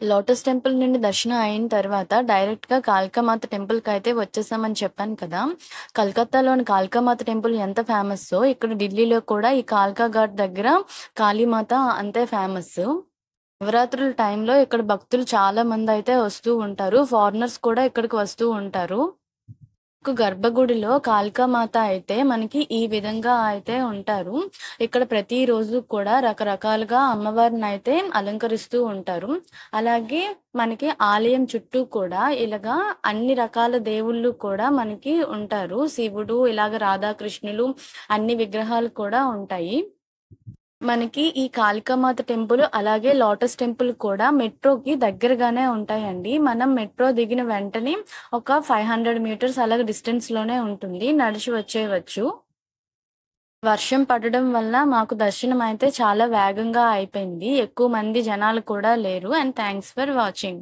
Lotus temple నుండి దర్శనం అయిన తర్వాత డైరెక్ట్‌గా కాళికామాత టెంపుల్‌కయితే వచ్చేసామని చెప్పాను కదా! కలకత్తాలోని కాళికామాత టెంపుల్ ఎంత ఫేమస్సో, ఇక్కడ ఢిల్లీలో కూడా ఈ కాల్కా ఘాట్ దగ్గర కాళీమాత అంతే ఫేమస్సు. నవరాత్రుల టైంలో ఇక్కడ భక్తులు చాలా మందయితే వస్తూ ఉంటారు. ఫారినర్స్ కూడా ఇక్కడికి వస్తూ ఉంటారు. గర్భగుడిలో కాళికామాత అయితే మనకి ఈ విధంగా అయితే ఉంటారు. ఇక్కడ ప్రతిరోజు కూడా రకరకాలుగా అమ్మవారినైతే అలంకరిస్తూ ఉంటారు. అలాగే మనకి ఆలయం చుట్టూ కూడా ఇలాగా అన్ని రకాల దేవుళ్ళు కూడా మనకి ఉంటారు. శివుడు, ఇలాగ రాధాకృష్ణులు అన్ని విగ్రహాలు కూడా ఉంటాయి. మనకి ఈ కాళికామాత టెంపుల్, అలాగే లోటస్ టెంపుల్ కూడా మెట్రోకి దగ్గరగానే ఉంటాయండి. మనం మెట్రో దిగిన వెంటనే ఒక 500 మీటర్స్ అలాగ డిస్టెన్స్‌లోనే ఉంటుంది. నడిచి వచ్చేయవచ్చు. వర్షం పడడం వల్ల మాకు దర్శనం అయితే చాలా వేగంగా అయిపోయింది. ఎక్కువ మంది జనాలు కూడా లేరు. And thanks for watching.